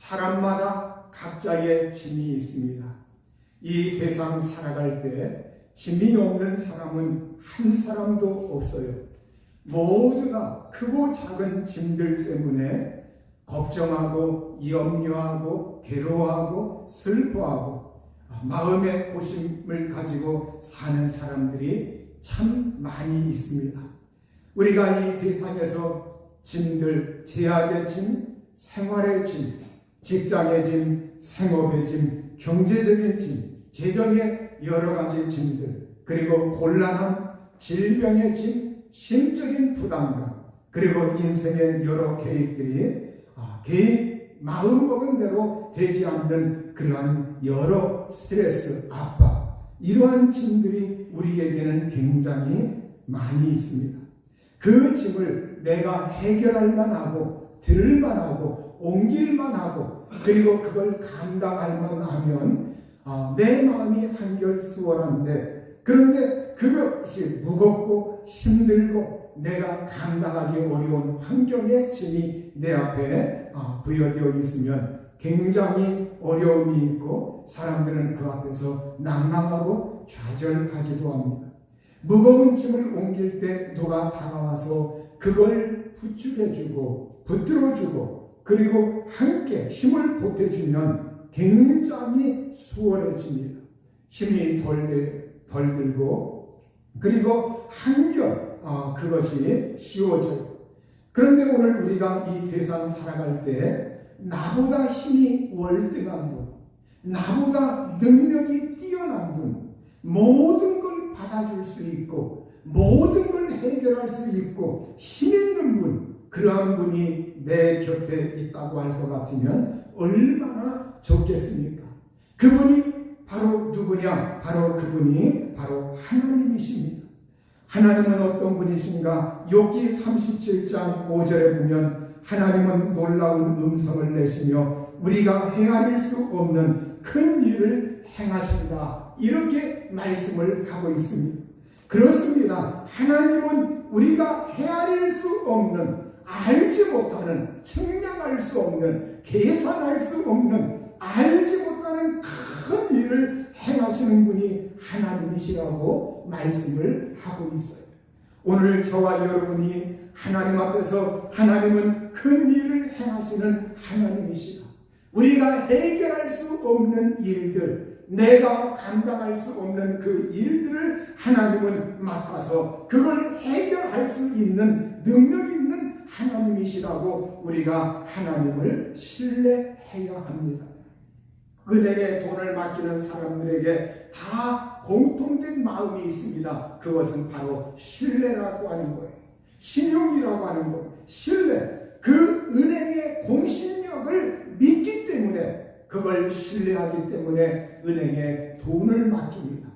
사람마다 각자의 짐이 있습니다. 이 세상 살아갈 때 짐이 없는 사람은 한 사람도 없어요. 모두가 크고 작은 짐들 때문에 걱정하고 염려하고 괴로워하고 슬퍼하고 마음의 고심을 가지고 사는 사람들이 참 많이 있습니다. 우리가 이 세상에서 짐들, 제약의 짐, 생활의 짐, 직장의 짐, 생업의 짐, 경제적인 짐, 재정의 여러 가지 짐들, 그리고 곤란함, 질병의 짐, 심적인 부담감, 그리고 인생의 여러 계획들이 마음먹은 대로 되지 않는 그러한 여러 스트레스, 압박, 이러한 짐들이 우리에게는 굉장히 많이 있습니다. 그 짐을 내가 해결할 만하고 들을 만하고 옮길 만하고 그리고 그걸 감당할 만하면 내 마음이 한결 수월한데, 그런데 그것이 무겁고 힘들고 내가 감당하기 어려운 환경의 짐이 내 앞에 부여되어 있으면 굉장히 어려움이 있고 사람들은 그 앞에서 난감하고 좌절하기도 합니다. 무거운 짐을 옮길 때 누가 다가와서 그걸 부축해주고 붙들어주고 그리고 함께 힘을 보태주면 굉장히 수월해집니다. 힘이 덜 들고 그리고 한결 그것이 쉬워져요. 그런데 오늘 우리가 이 세상 살아갈 때 나보다 힘이 월등한 분, 나보다 능력이 뛰어난 분, 모든 걸 받아줄 수 있고 모든 걸 해결할 수 있고 힘 있는 분, 그러한 분이 내 곁에 있다고 할 것 같으면 얼마나 좋겠습니까? 그분이 바로 누구냐? 바로 그분이 바로 하나님이십니다. 하나님은 어떤 분이신가? 욥기 37장 5절에 보면 하나님은 놀라운 음성을 내시며 우리가 헤아릴 수 없는 큰 일을 행하신다, 이렇게 말씀을 하고 있습니다. 그렇습니다. 하나님은 우리가 헤아릴 수 없는, 알지 못하는, 측량할 수 없는, 계산할 수 없는, 알지 못하는 큰 일을 행하시는 분이 하나님이시라고 말씀을 하고 있어요. 오늘 저와 여러분이 하나님 앞에서 하나님은 큰 일을 행하시는 하나님이시다, 우리가 해결할 수 없는 일들, 내가 감당할 수 없는 그 일들을 하나님은 맡아서 그걸 해결할 수 있는 능력 있는 하나님이시라고 우리가 하나님을 신뢰해야 합니다. 은행에 돈을 맡기는 사람들에게 다 공통된 마음이 있습니다. 그것은 바로 신뢰라고 하는 거예요. 신용이라고 하는 거예요. 신뢰. 그 은행의 공신력을 믿기 때문에, 그걸 신뢰하기 때문에 은행에 돈을 맡깁니다.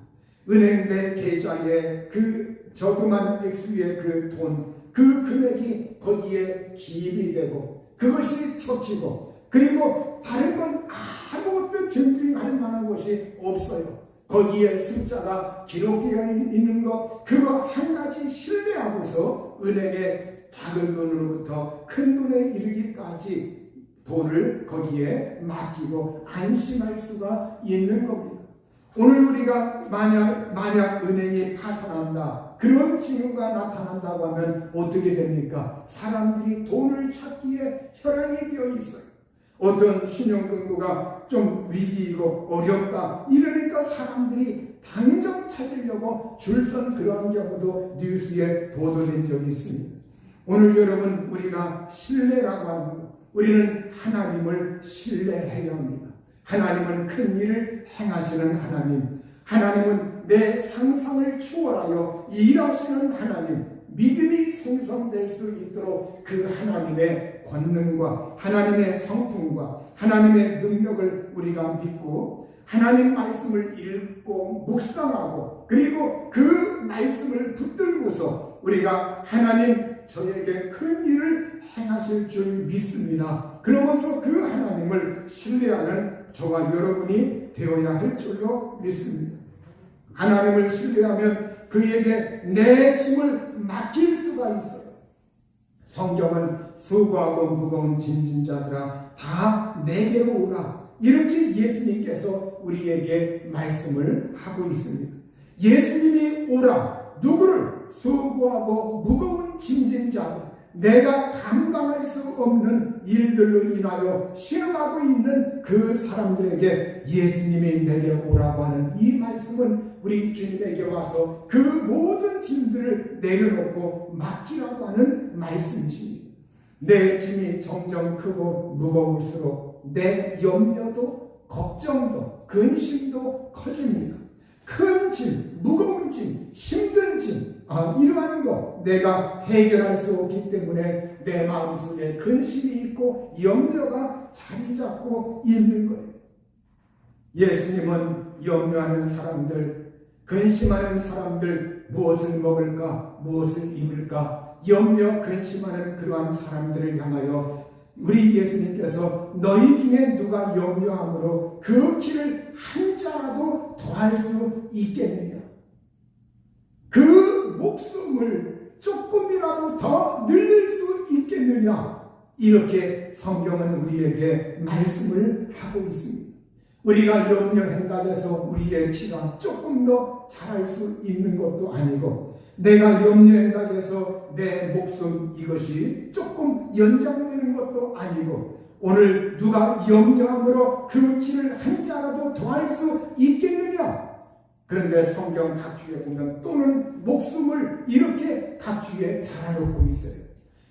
은행 내 계좌에 그 저금한 액수의 그 돈, 그 금액이 거기에 기입이 되고 그것이 척히고, 그리고 다른 건 아무것도 증빙할 만한 것이 없어요. 거기에 숫자가 기록되어 있는 것, 그거 한 가지 신뢰하고서 은행에 작은 돈으로부터 큰 돈에 이르기까지 돈을 거기에 맡기고 안심할 수가 있는 겁니다. 오늘 우리가 만약 은행이 파산한다, 그런 징후가 나타난다고 하면 어떻게 됩니까? 사람들이 돈을 찾기에 혈안이 되어 있어요. 어떤 신용금고가 좀 위기이고 어렵다 이러니까 사람들이 당장 찾으려고 줄선 그러한 경우도 뉴스에 보도된 적이 있습니다. 오늘 여러분, 우리가 신뢰라고 하는 것, 우리는 하나님을 신뢰해야 합니다. 하나님은 큰 일을 행하시는 하나님, 하나님은 내 상상을 초월하여 일하시는 하나님, 믿음이 생성될 수 있도록 그 하나님의 권능과 하나님의 성품과 하나님의 능력을 우리가 믿고 하나님 말씀을 읽고 묵상하고 그리고 그 말씀을 붙들고서 우리가 하나님 저에게 큰 일을 행하실 줄 믿습니다, 그러면서 그 하나님을 신뢰하는 저와 여러분이 되어야 할 줄로 믿습니다. 하나님을 신뢰하면 그에게 내 짐을 맡길 수가 있어요. 성경은 수고하고 무거운 짐진 자들아 다 내게로 오라. 이렇게 예수님께서 우리에게 말씀을 하고 있습니다. 예수님이 오라. 누구를? 수고하고 무거운 짐진 자들, 내가 감당할 수 없는 일들로 인하여 시험하고 있는 그 사람들에게 예수님이 내게 오라고 하는 이 말씀은 우리 주님에게 와서 그 모든 짐들을 내려놓고 맡기라고 하는 말씀이십니다. 내 짐이 점점 크고 무거울수록 내 염려도 걱정도 근심도 커집니다. 큰 짐, 무거운 짐, 힘든 짐, 이러한 거 내가 해결할 수 없기 때문에 내 마음속에 근심이 있고 염려가 자리 잡고 있는 거예요. 예수님은 염려하는 사람들, 근심하는 사람들, 무엇을 먹을까, 무엇을 입을까, 염려, 근심하는 그러한 사람들을 향하여 우리 예수님께서 너희 중에 누가 염려함으로 그 길을 한 자라도 더할 수 있겠느냐, 그 목숨을 조금이라도 더 늘릴 수 있겠느냐, 이렇게 성경은 우리에게 말씀을 하고 있습니다. 우리가 염려한다고 해서 우리의 키가 조금 더 자랄 수 있는 것도 아니고, 내가 염려한다고 해서 내 목숨 이것이 조금 연장되는 것도 아니고, 오늘 누가 염려함으로 그 길을 한 자라도 더할 수 있겠느냐? 그런데 성경 각주에 보면 또는 목숨을 이렇게 각주에 달아놓고 있어요.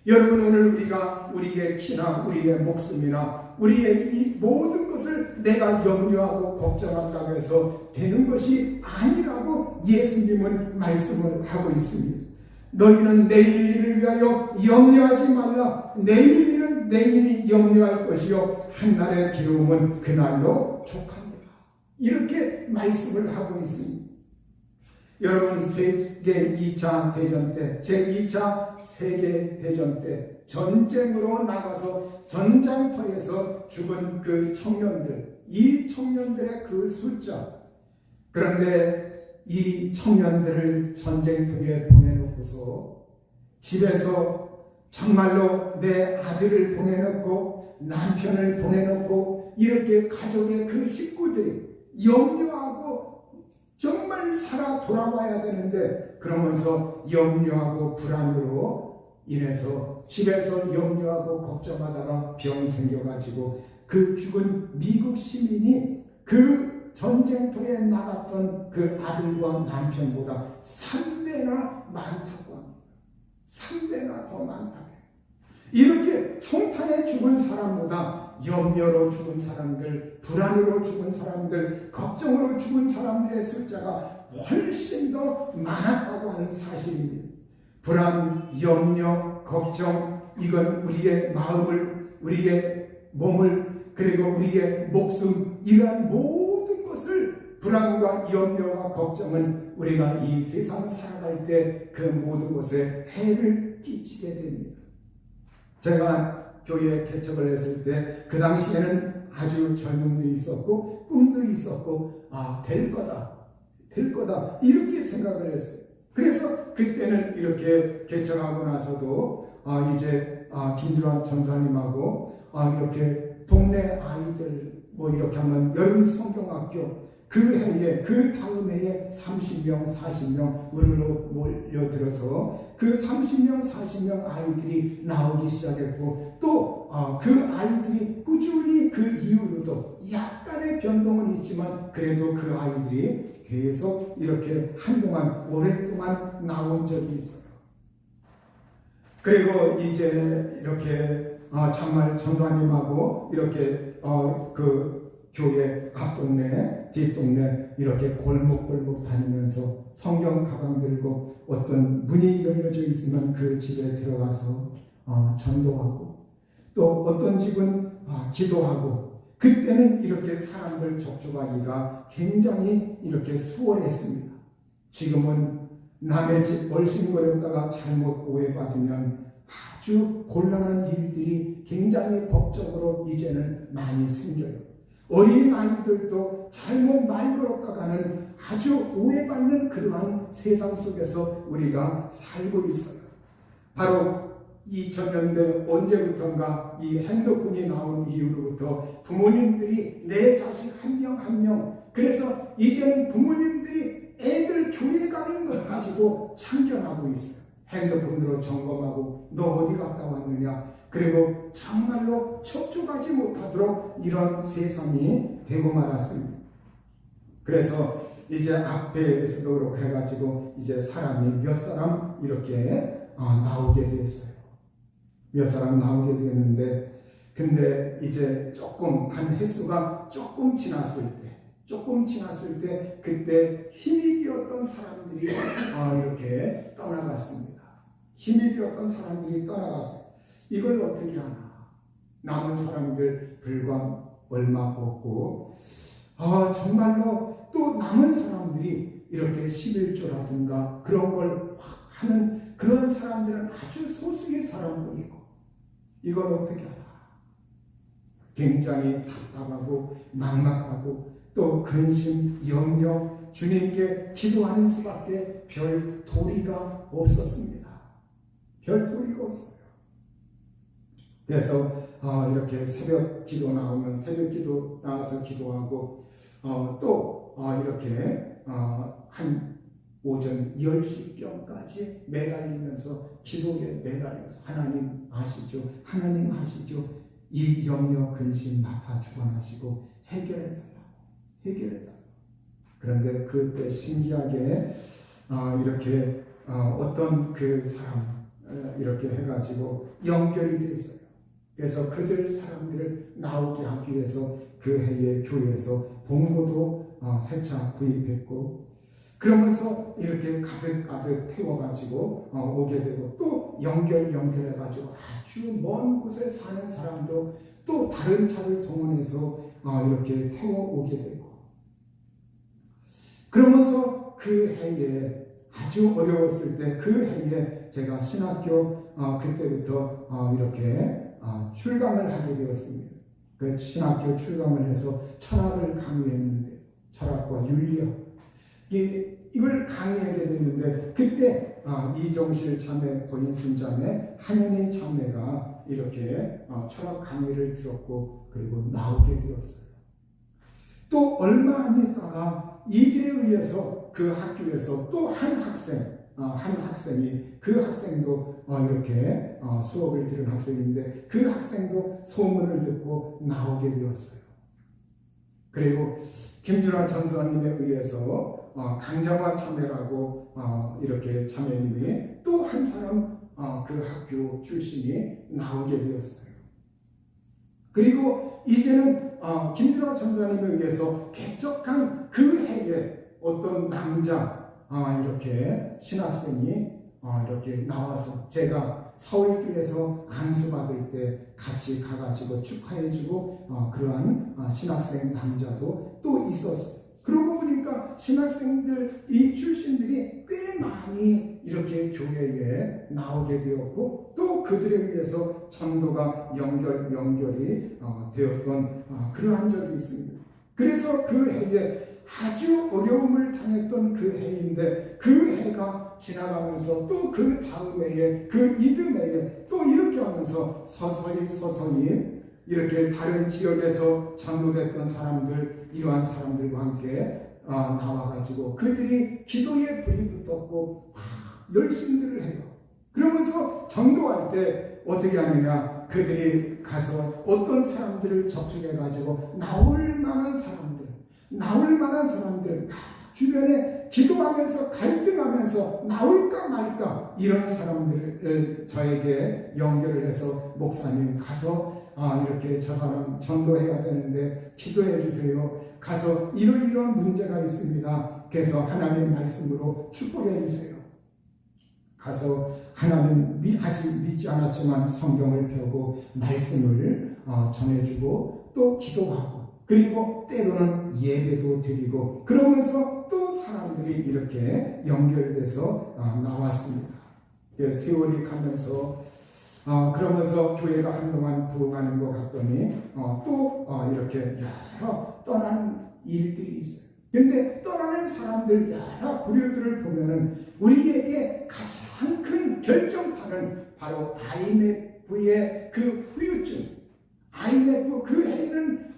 여러분, 오늘 우리가 우리의 키나 우리의 목숨이나 우리의 이 모든 것을 내가 염려하고 걱정한다고 해서 되는 것이 아니라고 예수님은 말씀을 하고 있습니다. 너희는 내일 일을 위하여 염려하지 말라. 내일 일은 내일이 염려할 것이요 한날의 기름은 그날로 족합니다. 이렇게 말씀을 하고 있습니다. 여러분, 세계 2차 대전 때, 제2차 세계대전 때 전쟁으로 나가서 전장터에서 죽은 그 청년들, 이 청년들의 그 숫자, 그런데 이 청년들을 전쟁터에 보내놓고서 집에서 정말로 내 아들을 보내놓고 남편을 보내놓고 이렇게 가족의 그 식구들이 염려하고 정말 살아 돌아와야 되는데, 그러면서 염려하고 불안으로 인해서 집에서 염려하고 걱정하다가 병 생겨가지고 그 죽은 미국 시민이 그 전쟁터에 나갔던 그 아들과 남편보다 3배나 많다고 합니다. 3배나 더 많다고. 이렇게 총탄에 죽은 사람보다 염려로 죽은 사람들, 불안으로 죽은 사람들, 걱정으로 죽은 사람들의 숫자가 훨씬 더 많았다고 하는 사실입니다. 불안, 염려, 걱정, 이건 우리의 마음을, 우리의 몸을, 그리고 우리의 목숨, 이러한 모든 것을, 불안과 염려와 걱정은 우리가 이 세상 살아갈 때 그 모든 것에 해를 끼치게 됩니다. 제가 교회 개척을 했을 때 그 당시에는 아주 젊음도 있었고 꿈도 있었고 될 거다 이렇게 생각을 했어요. 그래서 그때는 이렇게 개척하고 나서도 이제 김주환 전사님하고 이렇게 동네 아이들 뭐 이렇게 하면 여름 성경학교 그 해에 그 다음 해에 30명 40명 우르르 몰려들어서 그 30명 40명 아이들이 나오기 시작했고, 또 그 아이들이 꾸준히 그 이후로도 약간의 변동은 있지만 그래도 그 아이들이 계속 이렇게 한동안 오랫동안 나온 적이 있어요. 그리고 이제 이렇게 정말 전도사님하고 이렇게 그 교회 앞동네 뒷동네 이렇게 골목골목 다니면서 성경 가방 들고 어떤 문이 열려져 있으면 그 집에 들어가서 전도하고, 또 어떤 집은 기도하고, 그때는 이렇게 사람들 접촉하기가 굉장히 이렇게 수월했습니다. 지금은 남의 집 얼씬거렸다가 잘못 오해받으면 아주 곤란한 일들이 굉장히 법적으로 이제는 많이 생겨요. 어린 아이들도 잘못 말 걸었다가는 아주 오해받는 그러한 세상 속에서 우리가 살고 있어요. 바로 2000년대 언제부턴가 이 핸드폰이 나온 이후로부터 부모님들이 내 자식 한 명 한 명, 그래서 이제는 부모님들이 애들 교회 가는 것까지도 참견하고 있어요. 핸드폰으로 점검하고 너 어디 갔다 왔느냐, 그리고 정말로 척추하지 못하도록 이런 세상이 되고 말았습니다. 그래서 이제 앞에서도 그렇게 해가지고 이제 사람이 몇 사람 이렇게 나오게 됐어요. 몇 사람 나오게 되었는데, 근데 이제 조금 한 횟수가 조금 지났을 때 그때 힘이 되었던 사람들이 이렇게 떠나갔습니다. 힘이 되었던 사람들이 떠나갔어요. 이걸 어떻게 하나? 남은 사람들 불과 얼마 없고, 정말로 또 남은 사람들이 이렇게 11조라든가 그런 걸 확 하는 그런 사람들은 아주 소수의 사람들이고, 이걸 어떻게 하나? 굉장히 답답하고 막막하고 또 근심, 염려, 주님께 기도하는 수밖에 별 도리가 없었습니다. 별 도리가 없어요. 그래서 이렇게 새벽 기도 나오면 새벽 기도 나와서 기도하고, 또 이렇게 한 오전 10시경까지 매달리면서 기도에 매달려서 하나님 아시죠? 하나님 아시죠? 이 염려 근심 맡아 주관하시고 해결해달라고. 그런데 그때 신기하게 이렇게 어떤 그 사람 이렇게 해가지고 연결이 됐어요. 그래서 그들 사람들을 나오게 하기 위해서 그 해에 교회에서 봉고도 세 차 구입했고, 그러면서 이렇게 가득 태워가지고 오게 되고, 또 연결해가지고 아주 먼 곳에 사는 사람도 또 다른 차를 동원해서 이렇게 태워오게 되고, 그러면서 그 해에 아주 어려웠을 때 그 해에 제가 신학교 그때부터 이렇게 출강을 하게 되었습니다. 그 신학교 출강을 해서 철학을 강의했는데, 철학과 윤리학 이걸 강의하게 됐는데, 그때 이정실 자매, 고인순 자매, 한은희 자매가 이렇게 철학 강의를 들었고 그리고 나오게 되었어요. 또 얼마 안 있다가 이들에 의해서 그 학교에서 또 한 학생이 그 학생도 이렇게 수업을 들은 학생인데, 그 학생도 소문을 듣고 나오게 되었어요. 그리고 김준하 전도사님에 의해서 강정화 자매라고 이렇게 자매님이 또 한 사람 그 학교 출신이 나오게 되었어요. 그리고 이제는 김준하 전도사님에 의해서 개척한 그 해에 어떤 남자 이렇게 신학생이 이렇게 나와서 제가 서울교회에서 안수받을 때 같이 가가지고 축하해주고 그러한 신학생 남자도 또 있었어요. 그러고 보니까 신학생들 이 출신들이 꽤 많이 이렇게 교회에 나오게 되었고, 또 그들에 의해서 전도가 연결이 되었던 그러한 적이 있습니다. 그래서 그 해에 아주 어려움을 당했던 그 해인데, 그 해가 지나가면서 또 그 다음 해에 그 이듬 해에 또 이렇게 하면서 서서히 이렇게 다른 지역에서 전도됐던 사람들, 이러한 사람들과 함께 나와가지고 그들이 기도에 불이 붙었고 열심들을 해요. 그러면서 전도할 때 어떻게 하느냐, 그들이 가서 어떤 사람들을 접촉해가지고 나올 만한 사람들 주변에 기도하면서 갈등하면서 나올까 말까 이런 사람들을 저에게 연결을 해서, 목사님 가서 이렇게 저 사람 전도해야 되는데 기도해 주세요. 가서 이러이러한 문제가 있습니다. 그래서 하나님 말씀으로 축복해 주세요. 가서 하나님 아직 믿지 않았지만 성경을 펴고 말씀을 전해주고 또 기도하고, 그리고 때로는 예배도 드리고, 그러면서 또 사람들이 이렇게 연결돼서 나왔습니다. 세월이 가면서 그러면서 교회가 한동안 부흥하는 것 같더니 또 이렇게 여러 떠나는 일들이 있어요. 근데 떠나는 사람들 여러 부류들을 보면은 우리에게 가장 큰 결정타는 바로 IMF의 그 후유증, IMF 그 해는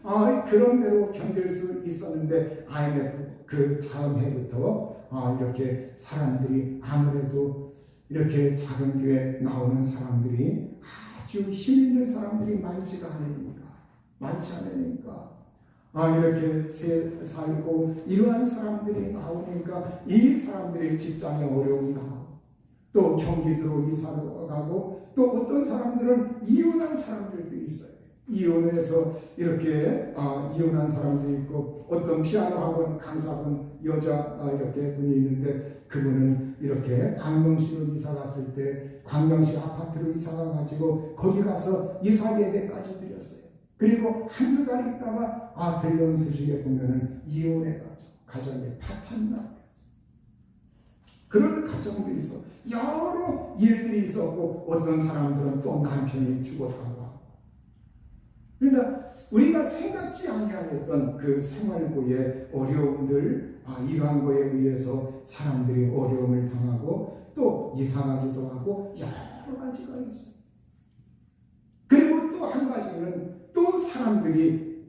그런 대로 견딜 수 있었는데 IMF 그 다음 해부터 이렇게 사람들이 아무래도 이렇게 작은 교회 나오는 사람들이 아주 힘 있는 사람들이 많지 않으니까 이렇게 살고 이러한 사람들이 나오니까 이 사람들의 직장에 어려움이 나고 또 경기도로 이사로 가고 또 어떤 사람들은 이혼한 사람들도 있어요. 이혼해서 이렇게 이혼한 사람도 있고 어떤 피아노 학원 강사분 여자 이렇게 분이 있는데 그분은 이렇게 광명시로 이사 갔을 때 광명시 아파트로 이사가 가지고 거기 가서 이사 예배까지 드렸어요. 그리고 한두 달 있다가 들려온 소식에 보면은 이혼해가지고 가정에 파탄나고 그런 가정도 있어. 여러 일들이 있었고 어떤 사람들은 또 남편이 죽었다고 하고. 그러니까 우리가 생각지 아니하였던 그 생활고의 어려움들 이러한 거에 의해서 사람들이 어려움을 당하고 또 이상하기도 하고 여러 가지가 있어요. 그리고 또 한 가지는 또 사람들이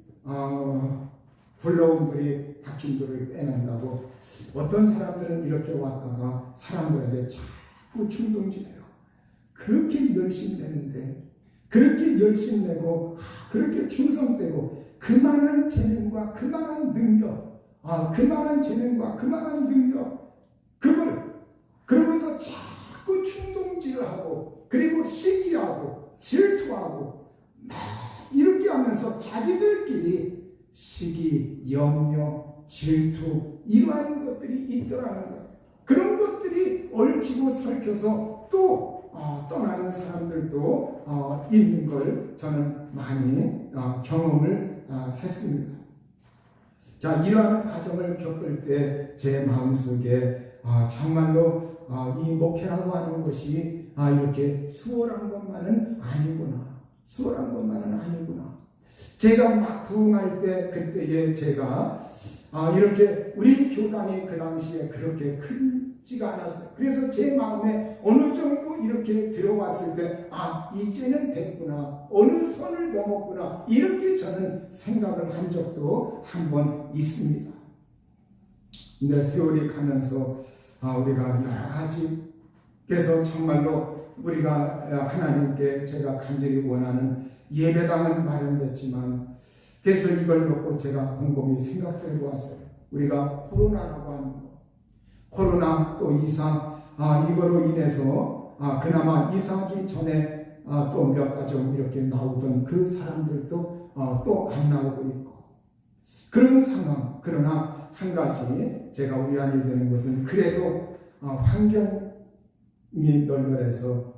굴러온들이 박힌돌을 빼낸다고 어떤 사람들은 이렇게 왔다가 사람들에게 자꾸 충동질해요. 그렇게 열심히 내는데 그렇게 열심히 내고 그렇게 충성되고 그만한 재능과 그만한 능력 그만한 재능과 그만한 능력 그러면서 자꾸 충동질을 하고 그리고 시기하고 질투하고 막 이렇게 하면서 자기들끼리 시기, 염려, 질투 이러한 것들이 있더라는 거예요. 그런 것들이 얽히고 설켜서 또 떠나는 사람들도 있는 걸 저는 많이 경험을 했습니다. 자, 이러한 과정을 겪을 때 제 마음속에 정말로 이 목회라고 하는 것이 이렇게 수월한 것만은 아니구나. 제가 막 부흥할 때 그때에 제가 이렇게 우리 교단이 그 당시에 그렇게 크지가 않았어요. 그래서 제 마음에 어느 정도 이렇게 들어왔을 때 이제는 됐구나, 어느 선을 넘었구나 이렇게 저는 생각을 한 적도 한 번 있습니다. 근데 세월이 가면서 우리가 여러 가지 그래서 정말로 우리가 하나님께 제가 간절히 원하는 예배당은 마련됐지만 그래서 이걸 놓고 제가 곰곰이 생각해 보았어요. 우리가 코로나라고 하는 거, 코로나 또 이사 이거로 인해서 그나마 이사하기 전에 또 몇 가정 이렇게 나오던 그 사람들도 또 안 나오고 있고 그런 상황. 그러나 한 가지 제가 위안이 되는 것은 그래도 환경이 널널해서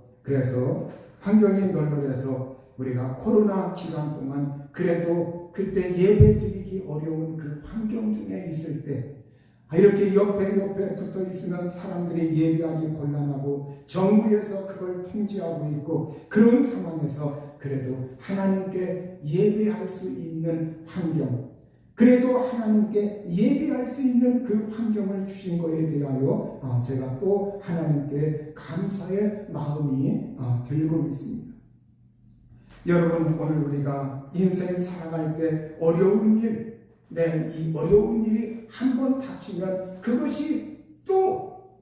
우리가 코로나 기간 동안 그래도 그때 예배 드리기 어려운 그 환경 중에 있을 때 이렇게 옆에 붙어 있으면 사람들이 예배하기 곤란하고 정부에서 그걸 통제하고 있고 그런 상황에서 그래도 하나님께 예배할 수 있는 환경 그래도 하나님께 예배할 수 있는 그 환경을 주신 것에 대하여 제가 또 하나님께 감사의 마음이 들고 있습니다. 여러분 오늘 우리가 인생 살아갈 때 어려운 일, 이 어려운 일이 한번 닥치면 그것이 또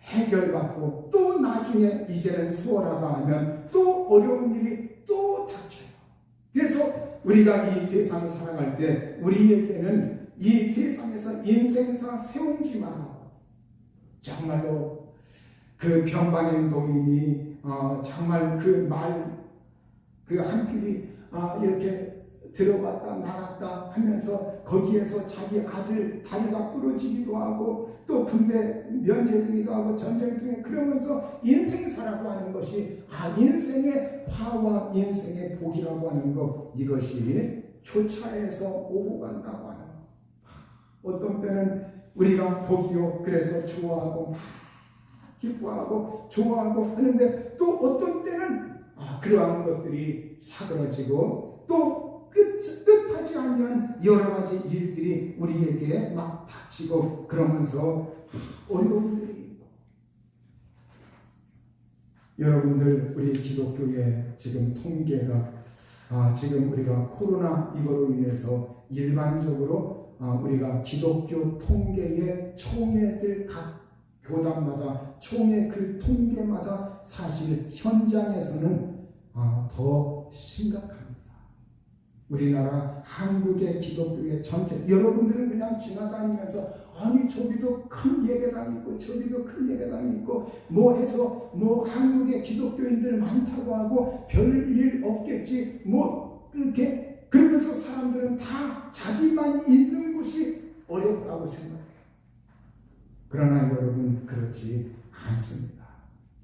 해결받고 또 나중에 이제는 수월하다 하면 또 어려운 일이 또 닥쳐요. 그래서 우리가 이 세상 살아갈 때 우리에게는 이 세상에서 인생사 세우지 말라고 정말로 그 변방의 노인이 정말 그 한필이 이렇게 들어갔다 나갔다 하면서 거기에서 자기 아들 다리가 부러지기도 하고 또 군대 면제되기도 하고 전쟁 중에 그러면서 인생사라고 하는 것이 인생의 화와 인생의 복이라고 하는 것 이것이 교차해서 오고 간다고 하는 것. 어떤 때는 우리가 복이요 그래서 좋아하고 막 기뻐하고 좋아하고 하는데 또 어떤 때는 그러한 것들이 사그러지고 또 뜻하지 않는 여러 가지 일들이 우리에게 막 닥치고 그러면서 어려움들이 있고 여러분들 우리 기독교의 지금 통계가 지금 우리가 코로나 이거로 인해서 일반적으로 우리가 기독교 통계의 총회들 각 교단마다 총회 그 통계마다 사실 현장에서는 더 심각합니다. 우리나라 한국의 기독교의 전체 여러분들은 그냥 지나다니면서 아니 저기도 큰 예배당이 있고 저기도 큰 예배당이 있고 뭐 해서 뭐 한국의 기독교인들 많다고 하고 별일 없겠지 뭐 이렇게 그러면서 사람들은 다 자기만 있는 곳이 어렵다고 생각해요. 그러나 여러분 그렇지 않습니다.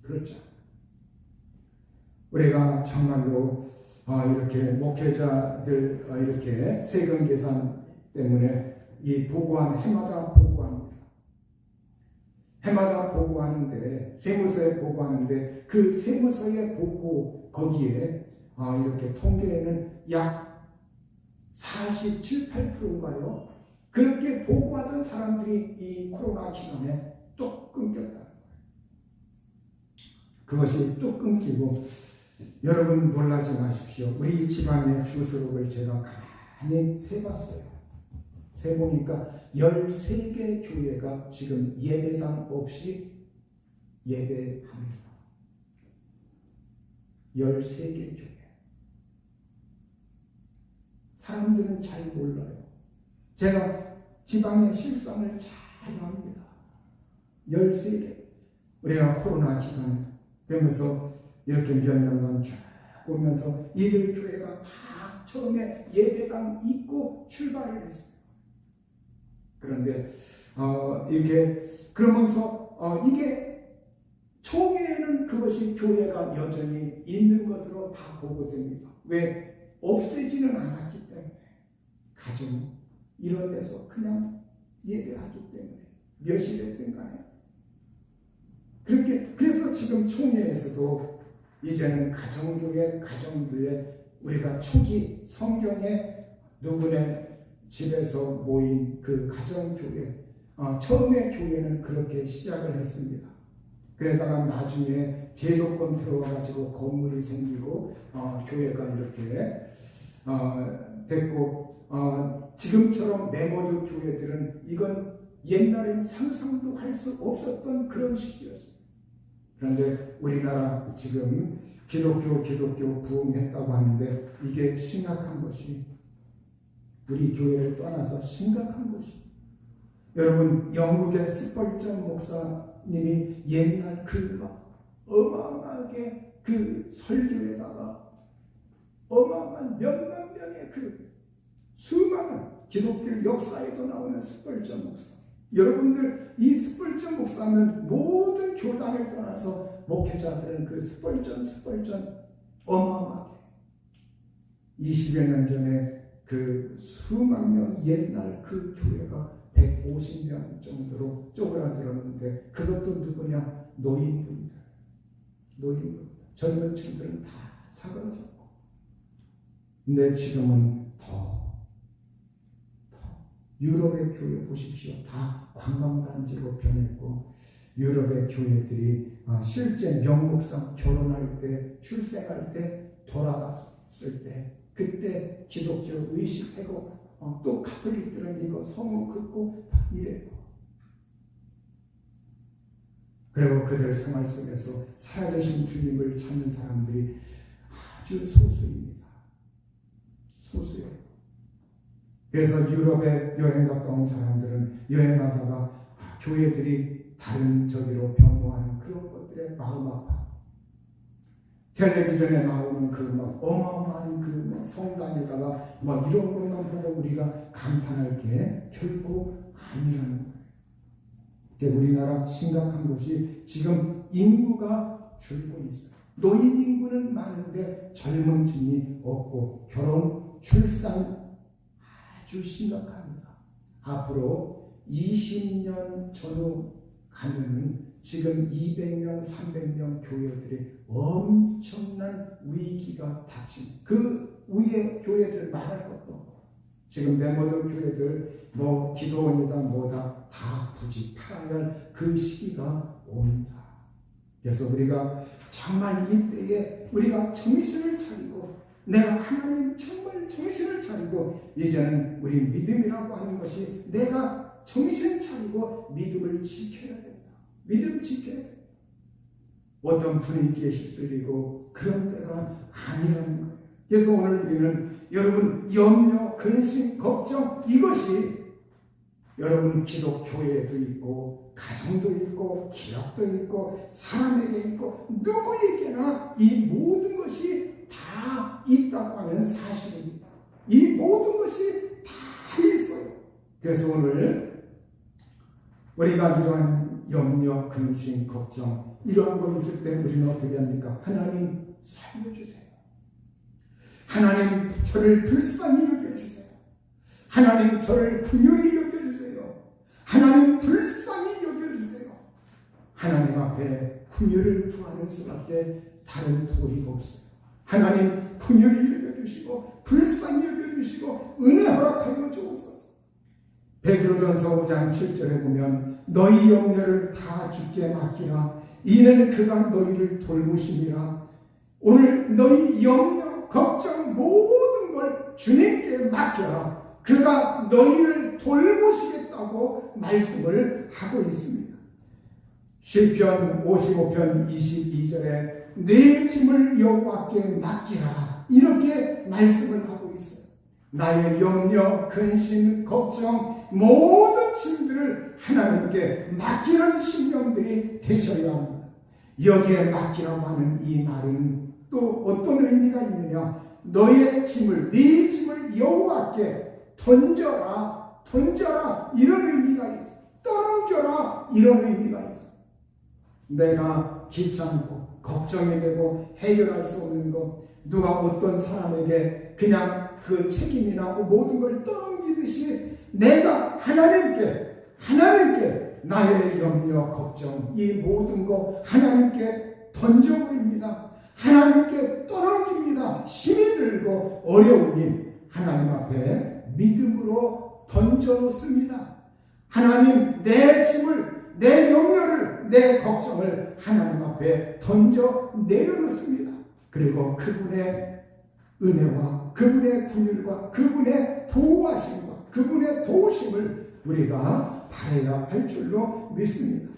그렇죠. 우리가 정말로 이렇게 목회자들 이렇게 세금 계산 때문에 이 보고한 해마다 보고합니다. 해마다 보고하는데 세무서에 보고하는데 그 세무서의 보고 거기에 이렇게 통계에는 약 47, 8%인가요? 그렇게 보고하던 사람들이 이 코로나 기간에 또 끊겼다는 거예요. 그것이 또 끊기고 여러분 놀라지 마십시오. 우리 집안의 주소록을 제가 가만히 세봤어요. 세보니까 13개 교회가 지금 예배당 없이 예배합니다. 13개 교회. 사람들은 잘 몰라요. 제가 지방의 실상을 잘 압니다. 13개. 우리가 코로나 기간에 그러면서 이렇게 몇 년간 쭉 오면서 이들 교회가 다 처음에 예배당 있고 출발을 했어요. 그런데 이렇게 그러면서 이게 초기에는 그것이 교회가 여전히 있는 것으로 다 보고됩니다. 왜? 없애지는 않았기 때문에. 가정 이런 데서 그냥 예배하기 때문에 몇이 됐든 간에 그렇게 그래서 지금 총회에서도 이제는 가정교회 우리가 초기 성경에 누구네 집에서 모인 그 가정교회 처음에 교회는 그렇게 시작을 했습니다. 그러다가 나중에 제도권 들어와가지고 건물이 생기고 교회가 이렇게 됐고 지금처럼 메모드 교회들은 이건 옛날엔 상상도 할 수 없었던 그런 시기였어요. 그런데 우리나라 지금 기독교 부흥했다고 하는데 이게 심각한 것이 우리 교회를 떠나서 심각한 것이 여러분 영국의 스펄전 목사님이 옛날 그 어마어마하게 그 설교에다가 어마어마한 몇만 명의 그 수많은 기독교 역사에도 나오는 스펄전 목사 여러분들 이 스펄전 목사는 모든 교단을 떠나서 목회자들은 그 스펄전 어마어마하게 20여 년 전에 그 수만 명 옛날 그 교회가 150명 정도로 쪼그라들었는데 그것도 누구냐? 노인분들 젊은 층들은 다 사그라졌고 근데 지금은 더 유럽의 교회 보십시오. 다 관광단지로 변했고 유럽의 교회들이 실제 명목상 결혼할 때 출생할 때 돌아갔을 때 그때 기독교 의식하고 또 가톨릭들은 이거 성호 긋고 이래요. 그리고 그들 생활 속에서 살아계신 주님을 찾는 사람들이 아주 소수입니다. 소수예요. 그래서 유럽에 여행 갔다 온 사람들은 여행하다가 교회들이 다른 저기로 변모하는 그런 것들에 마음 아파. 텔레비전에 나오는 그 막 어마어마한 그 성당에다가 막 이런 것만 보고 우리가 감탄할 게 결코 아니라는 거예요. 우리나라 심각한 것이 지금 인구가 줄고 있어요. 노인 인구는 많은데 젊은 층이 없고 결혼, 출산 아주 심각합니다. 앞으로 20년 전후 가면은 지금 200명, 300명 교회들이 엄청난 위기가 닥칩니다. 그 위에 교회들 말할 것도 없고 지금 메모드 교회들 뭐 기도원이다 뭐다 다 부지 팔아야 할 그 시기가 옵니다. 그래서 우리가 정말 이때에 우리가 정신을 차리고 내가 하나님 정말 정신을 차리고 이제는 우리 믿음이라고 하는 것이 내가 정신 차리고 믿음을 지켜야 된다. 믿음 지켜야 된다. 어떤 분위기에 휩쓸리고 그런 때가 아니라는 거예요. 그래서 오늘 우리는 여러분 염려, 근심, 걱정 이것이 여러분 기독교회에도 있고 가정도 있고 기업도 있고 사람에게 있고 누구에게나 이 모든 것이 다 있다고 하는 사실입니다. 이 모든 것이 다 있어요. 그래서 오늘 우리가 이러한 염려, 근심, 걱정 이러한 거 있을 때 우리는 어떻게 합니까? 하나님 살려주세요. 하나님 저를 불쌍히 여겨주세요. 하나님 저를 긍휼히 여겨주세요. 하나님 불쌍히 여겨주세요. 하나님 앞에 긍휼을 구하는 수밖에 다른 도리가 없어요. 하나님 긍휼히 여겨주시고 불쌍히 여겨주시고 은혜 허락하여 주옵소서. 베드로전서 5장 7절에 보면 너희 염려를 다 주께 맡기라. 이는 그가 너희를 돌보심이라. 오늘 너희 염려, 걱정 모든 걸 주님께 맡겨라. 그가 너희를 돌보시겠다고 말씀을 하고 있습니다. 시편 55편 22절에 내 짐을 여호와께 맡기라. 이렇게 말씀을 하고 있어요. 나의 염려, 근심, 걱정 모든 짐들을 하나님께 맡기는 신령들이 되셔야 합니다. 여기에 맡기라고 하는 이 말은 또 어떤 의미가 있느냐? 너의 짐을, 네 짐을 여호와께 던져라, 던져라 이런 의미가 있어요. 떠넘겨라 이런 의미가 있어요. 내가 귀찮고 걱정이 되고 해결할 수 없는 것, 누가 어떤 사람에게 그냥 그 책임이나 모든 걸 떠넘기듯이 내가 하나님께 나의 염려, 걱정 이 모든 거 하나님께 던져버립니다. 하나님께 떠넘깁니다. 힘이 들고 어려우니 하나님 앞에 믿음으로 던져놓습니다. 하나님 내 짐을, 내 염려를, 내 걱정을 하나님 앞에 던져 내려놓습니다. 그리고 그분의 은혜와 그분의 긍휼과 그분의 보호하심과 그분의 도우심을 우리가 바라야 할 줄로 믿습니다.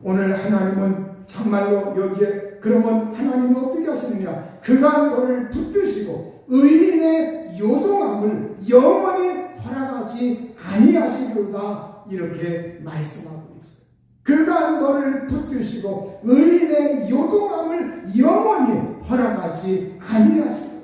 오늘 하나님은 정말로 여기에 그러면 하나님이 어떻게 하시느냐? 그가 너를 붙드시고 의인의 요동함을 영원히 허락하지 아니하시리로다 이렇게 말씀하고 있어요. 그가 너를 붙드시고 의인의 요동함을 영원히 허락하지 아니하시리로다.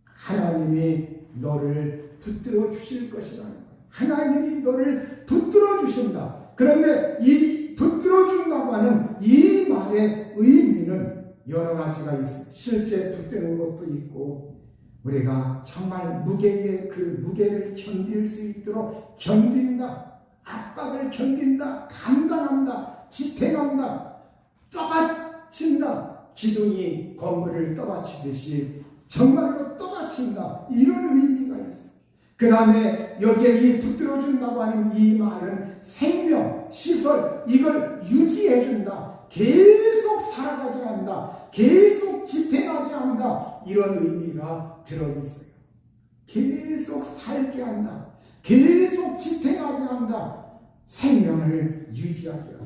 하나님이 너를 붙들어 주실 것이라는 거예요. 하나님이 너를 붙들어 주신다. 그런데 이 붙들어 준다고 하는 이 말의 의미는 여러 가지가 있어요. 실제 붙드는 것도 있고 우리가 정말 무게의 그 무게를 견딜 수 있도록 견딘다. 압박을 견딘다. 감당한다. 지탱한다. 떠받친다. 기둥이 건물을 떠받치듯이 정말로 떠받친다. 이런 의미가 있어요. 그 다음에 여기에 이 붙들어준다고 하는 이 말은 생명, 시설 이걸 유지해준다. 계속 살아가게 한다. 계속 지탱하게 한다. 이런 의미가 들어있어요. 계속 살게 한다. 계속 지탱하게 한다. 생명을 유지하게 한다.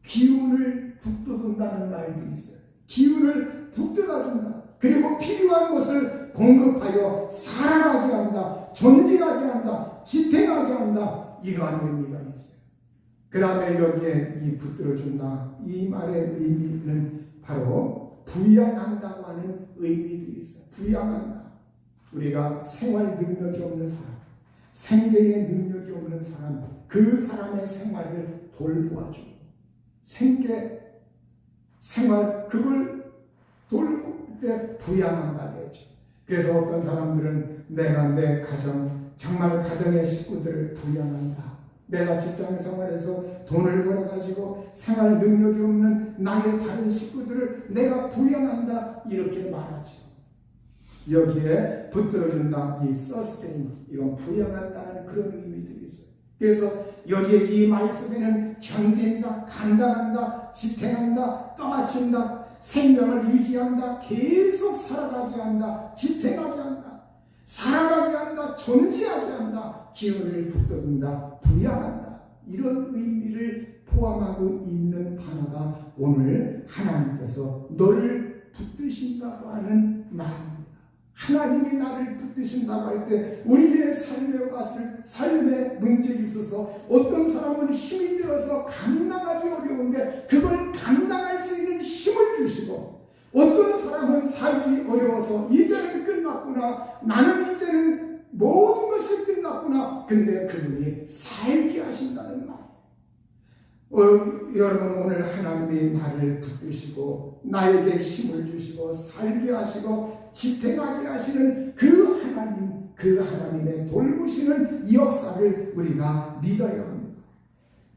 기운을 북돋운다는 말도 있어요. 기운을 북돋아준다. 그리고 필요한 것을 공급하여 살아가게 한다. 존재하게 한다. 지탱하게 한다. 이러한 의미가 있어요. 그 다음에 여기에 이 붙들어준다. 이 말의 의미는 바로 부양한다고 하는 의미들이 있어요. 부양한다. 우리가 생활 능력이 없는 사람, 생계의 능력이 없는 사람, 그 사람의 생활을 돌보아주고 생계, 생활 그걸 돌볼 때 부양한다 되죠. 그래서 어떤 사람들은 내가 내 가정, 정말 가정의 식구들을 부양한다. 내가 직장 생활에서 돈을 벌어가지고 생활 능력이 없는 나의 다른 식구들을 내가 부양한다. 이렇게 말하죠. 여기에 붙들어준다. 이 sustain, 이건 부양한다는 그런 의미들이 있어요. 그래서 여기에 이 말씀에는 견딘다, 감당한다, 지탱한다, 떠받친다, 생명을 유지한다, 계속 살아가게 한다, 지탱하게 한다, 살아가게 한다, 존재하게 한다, 기운을 북돋운다, 부양한다. 이런 의미를 포함하고 있는 단어가 오늘 하나님께서 너를 붙드신다고 하는 말입니다. 하나님이 나를 붙드신다고 할 때 우리의 삶의 문제에 있어서 어떤 사람은 힘이 들어서 감당하기 어려운데 그걸 감당할 수 있는 힘을 주시고, 어떤 사람은 살기 어려워서 이제는 끝났구나, 나는 이제는 모든 것이 끝났구나, 근데 그분이 살게 하신다는 말. 여러분, 오늘 하나님이 나를 붙드시고 나에게 힘을 주시고 살게 하시고 지탱하게 하시는 그 하나님, 그 하나님의 돌보시는 이 역사를 우리가 믿어야 합니다.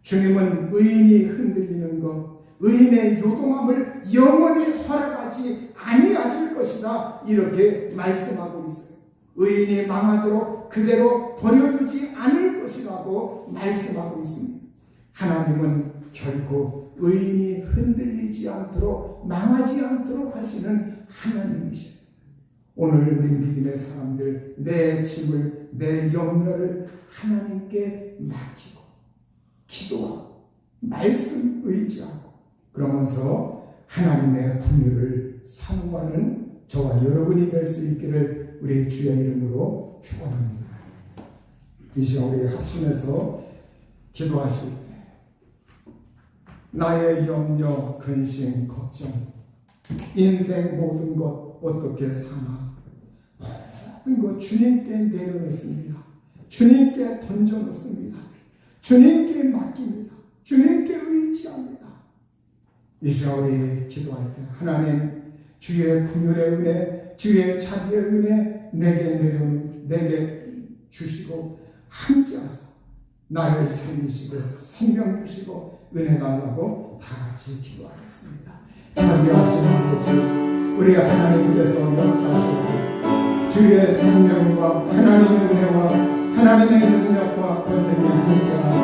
주님은 의인이 흔들리는 것, 의인의 요동함을 영원히 허락하지 아니하실 것이다, 이렇게 말씀하고 있어요. 의인이 망하도록 그대로 버려두지 않을 것이라고 말씀하고 있습니다. 하나님은 결코 의인이 흔들리지 않도록, 망하지 않도록 하시는 하나님이십니다. 오늘 우리 믿음의 사람들, 내 짐을, 내 염려를 하나님께 맡기고 기도하고 말씀 의지하고 그러면서 하나님의 분유를 사모하는 저와 여러분이 될 수 있기를 우리 주의 이름으로 축원합니다. 이 시간 우리 합심해서 기도하실 때 나의 염려, 근심, 걱정, 인생 모든 것 어떻게 사나, 모든 것 주님께 내려놓습니다. 주님께 던져놓습니다. 주님께 맡깁니다. 주님께 의지합니다. 이 시간 우리 기도할 때 하나님, 주의 분율의 은혜, 주의 자비의 은혜 내게 주시고 함께하사 나를 살리시고 생명 주시고 은혜 달라고 다 같이 기도하겠습니다. 자비하신 아버지, 우리 하나님께서 역사하셔서 주의 생명과 하나님의 은혜와 하나님의 능력과 권능이 함께하사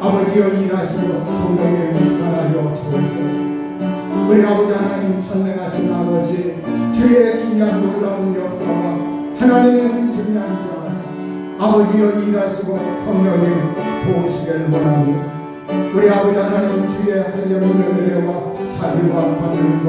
아버지여 일하시고 성령의 주관하여 주옵소서. 우리 아버지 하나님, 전능하신 아버지, 주의 귀한 놀라운 역사와 하나님의 은총이 함께하사 아버지여 일하시고 성령님 도우시기를 원합니다. 우리 아버지 하나님, 주의 한량의 은혜와 자비와 권능과